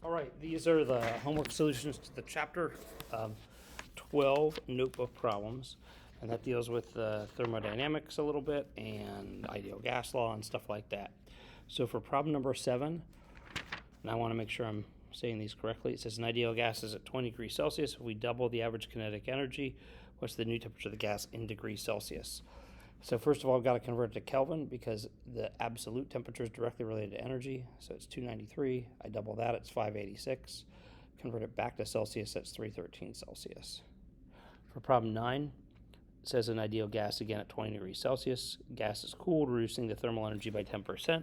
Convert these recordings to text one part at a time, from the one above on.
All right, these are the homework solutions to the chapter 12 notebook problems, and that deals with thermodynamics a little bit and ideal gas law and stuff like that. So for problem number 7, and I want to make sure I'm saying these correctly, it says an ideal gas is at 20 degrees Celsius. If we double the average kinetic energy, what's the new temperature of the gas in degrees Celsius? So first of all, I've got to convert it to Kelvin because the absolute temperature is directly related to energy. So it's 293. I double that, it's 586. Convert it back to Celsius, that's 313 Celsius. For problem 9, it says an ideal gas again at 20 degrees Celsius. Gas is cooled, reducing the thermal energy by 10%.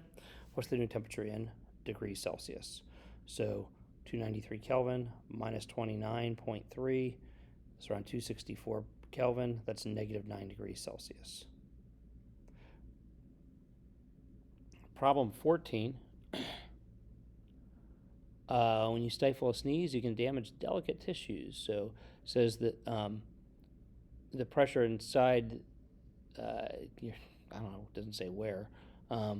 What's the new temperature in degrees Celsius? So 293 Kelvin minus 29.3 is around 264 Kelvin. That's negative 9 degrees Celsius. Problem 14, when you stifle a sneeze, you can damage delicate tissues. So it says that the pressure inside, I don't know, it doesn't say where. I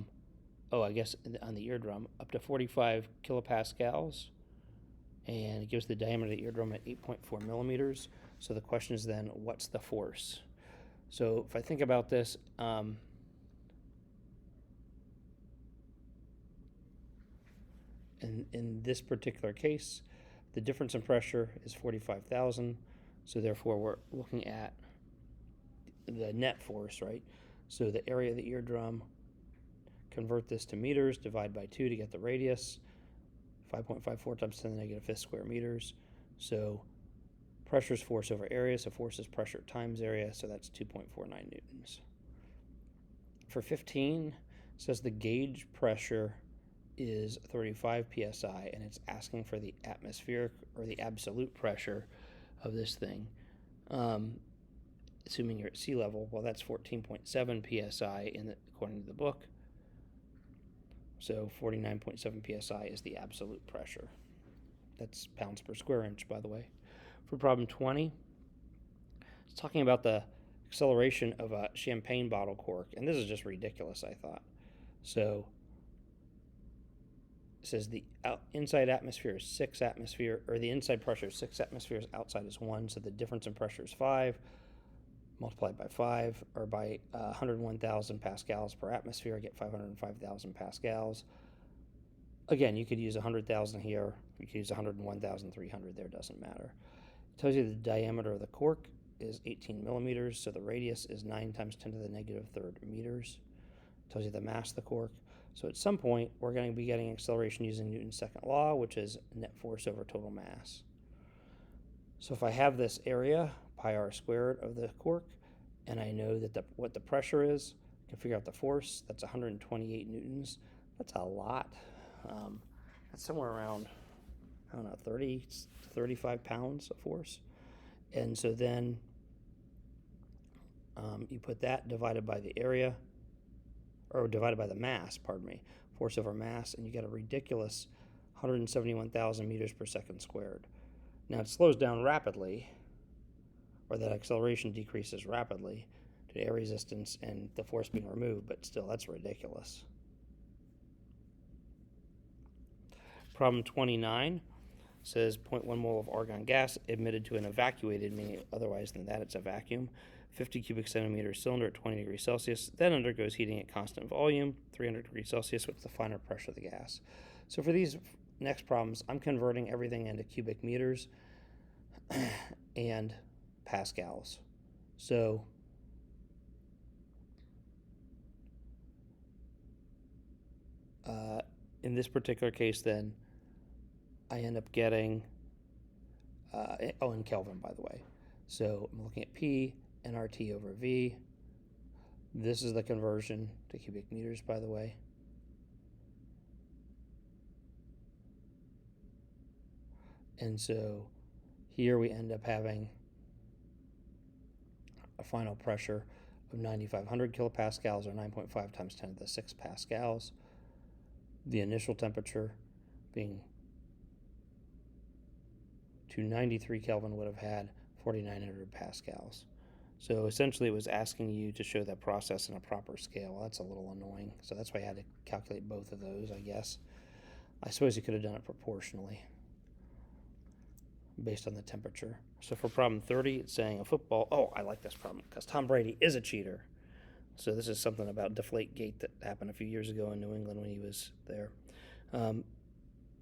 guess on the eardrum, up to 45 kilopascals. And it gives the diameter of the eardrum at 8.4 millimeters. So the question is then, what's the force? So if I think about this, in this particular case, the difference in pressure is 45,000. So therefore, we're looking at the net force, right? So the area of the eardrum, convert this to meters, divide by 2 to get the radius, 5.54 times 10 to the negative 5th square meters. So pressure is force over area, so force is pressure times area, so that's 2.49 newtons. For 15, it says the gauge pressure is 35 psi, and it's asking for the atmospheric or the absolute pressure of this thing. Assuming you're at sea level, well, that's 14.7 psi according to the book. So 49.7 psi is the absolute pressure. That's pounds per square inch, by the way. For problem 20, it's talking about the acceleration of a champagne bottle cork, and this is just ridiculous, I thought. So it says the inside atmosphere is 6 atmosphere, or the inside pressure is 6 atmospheres, outside is 1, so the difference in pressure is 5, multiplied by 5, or by 101,000 pascals per atmosphere, I get 505,000 pascals. Again, you could use 100,000 here, you could use 101,300 there, doesn't matter. It tells you the diameter of the cork is 18 millimeters, so the radius is 9 times 10 to the negative 3rd meters. It tells you the mass of the cork. So at some point, we're going to be getting acceleration using Newton's second law, which is net force over total mass. So if I have this area, pi r squared of the cork, and I know that what the pressure is, I can figure out the force. That's 128 newtons. That's a lot. That's somewhere around, 30 to 35 pounds of force. And so then you put that divided by the area, or divided by the mass, force over mass, and you get a ridiculous 171,000 meters per second squared. Now it slows down rapidly, or that acceleration decreases rapidly to air resistance and the force being removed, but still, that's ridiculous. Problem 29 says 0.1 mole of argon gas admitted to an evacuated, meaning otherwise than that it's a vacuum, 50 cubic centimeter cylinder at 20 degrees Celsius, then undergoes heating at constant volume, 300 degrees Celsius, with the final pressure of the gas. So for these next problems, I'm converting everything into cubic meters and pascals. So in this particular case, then, I end up getting, in Kelvin, by the way. So I'm looking at P nRT over V. This is the conversion to cubic meters, by the way. And so here we end up having a final pressure of 9,500 kilopascals, or 9.5 times 10 to the 6 pascals. The initial temperature being 293 Kelvin would have had 4,900 pascals. So essentially it was asking you to show that process in a proper scale. Well, that's a little annoying. So that's why I had to calculate both of those, I guess. I suppose you could have done it proportionally. based on the temperature. So for problem 30, it's saying a football. Oh, I like this problem because Tom Brady is a cheater. So this is something about Deflategate that happened a few years ago in New England when he was there.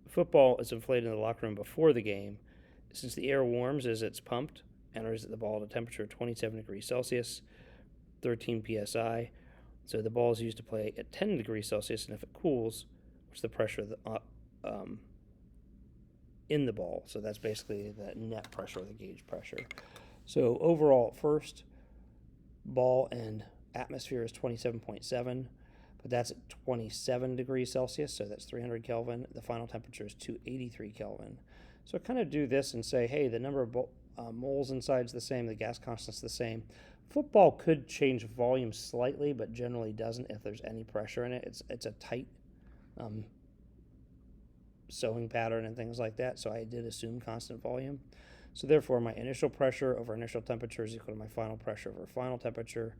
Football is inflated in the locker room before the game. Since the air warms as it's pumped, enters the ball at a temperature of 27 degrees Celsius, 13 psi. So the ball is used to play at 10 degrees Celsius, and if it cools, what's the pressure of the, in the ball? So that's basically the net pressure or the gauge pressure. So overall, at first, ball and atmosphere is 27.7, but that's at 27 degrees Celsius, so that's 300 Kelvin. The final temperature is 283 Kelvin. So kind of do this and say, hey, the number of moles inside is the same, the gas constant's the same. Football could change volume slightly, but generally doesn't if there's any pressure in it. It's a tight sewing pattern and things like that, so I did assume constant volume. So therefore, my initial pressure over initial temperature is equal to my final pressure over final temperature.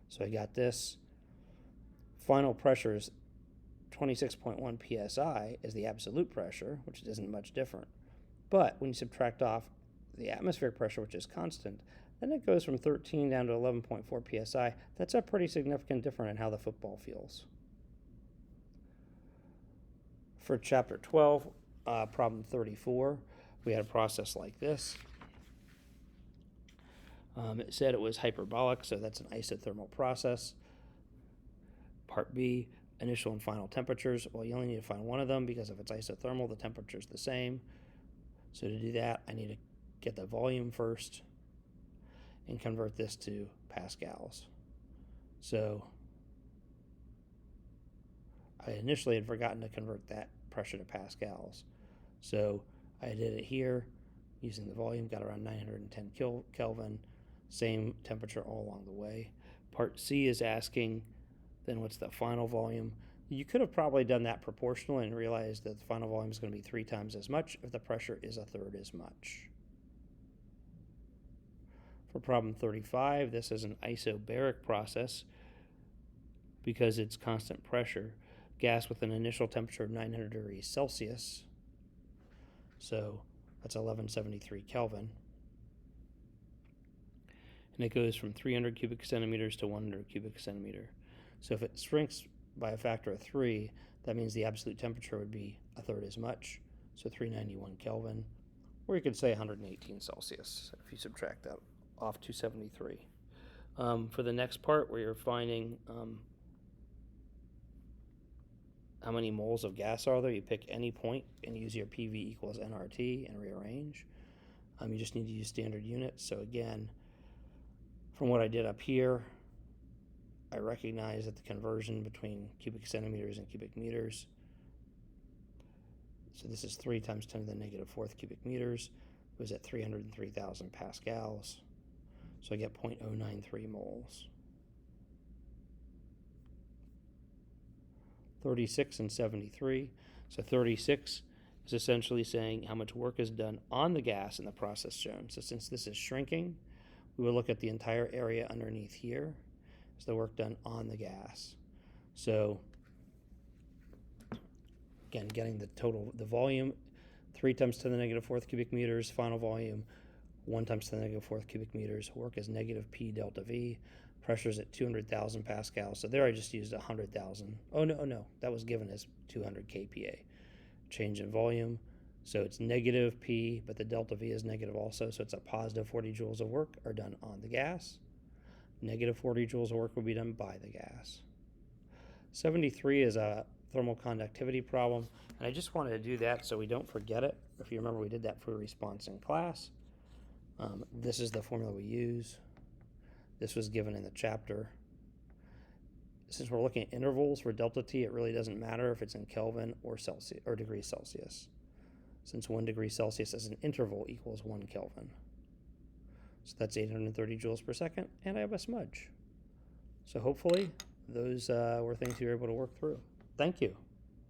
So I got this. Final pressure is 26.1 psi is the absolute pressure, which isn't much different. But when you subtract off the atmospheric pressure, which is constant, then it goes from 13 down to 11.4 psi. That's a pretty significant difference in how the football feels. For chapter 12, problem 34, we had a process like this. It said it was hyperbolic, so that's an isothermal process. Part B, initial and final temperatures. Well, you only need to find one of them because if it's isothermal, the temperature is the same. So to do that, I need to get the volume first and convert this to pascals. So I initially had forgotten to convert that pressure to pascals. So I did it here using the volume, got around 910 Kelvin, same temperature all along the way. Part C is asking, then what's the final volume? You could have probably done that proportionally and realized that the final volume is going to be 3 times as much if the pressure is 1/3 as much. For problem 35, this is an isobaric process because it's constant pressure. Gas with an initial temperature of 900 degrees Celsius. So that's 1173 Kelvin. And it goes from 300 cubic centimeters to 100 cubic centimeter. So if it shrinks by a factor of 3, that means the absolute temperature would be 1/3 as much, so 391 Kelvin, or you could say 118 Celsius if you subtract that off 273. For the next part, where you're finding how many moles of gas are there, you pick any point and use your PV equals nRT and rearrange. You just need to use standard units. So again, from what I did up here, I recognize that the conversion between cubic centimeters and cubic meters, so this is 3 times 10 to the negative 4th cubic meters, was at 303,000 pascals. So I get 0.093 moles. 36 and 73. So 36 is essentially saying how much work is done on the gas in the process shown. So since this is shrinking, we will look at the entire area underneath here. It's the work done on the gas. So again, getting the total, the volume, 3 times 10 to the negative 4th cubic meters, final volume, 1 times 10 to the negative 4th cubic meters. Work is negative P delta V. Pressure is at 200,000 pascals. So there I just used 100,000. Oh, no, that was given as 200 kPa. Change in volume. So it's negative P, but the delta V is negative also. So it's a positive 40 joules of work are done on the gas. Negative 40 joules of work will be done by the gas. 73 is a thermal conductivity problem, and I just wanted to do that so we don't forget it. If you remember, we did that for response in class. This is the formula we use. This was given in the chapter. Since we're looking at intervals for delta T, it really doesn't matter if it's in Kelvin or Celsius or degrees Celsius, since 1 degree Celsius as an interval equals 1 Kelvin. So that's 830 joules per second, and I have a smudge. So hopefully those were things you were able to work through. Thank you.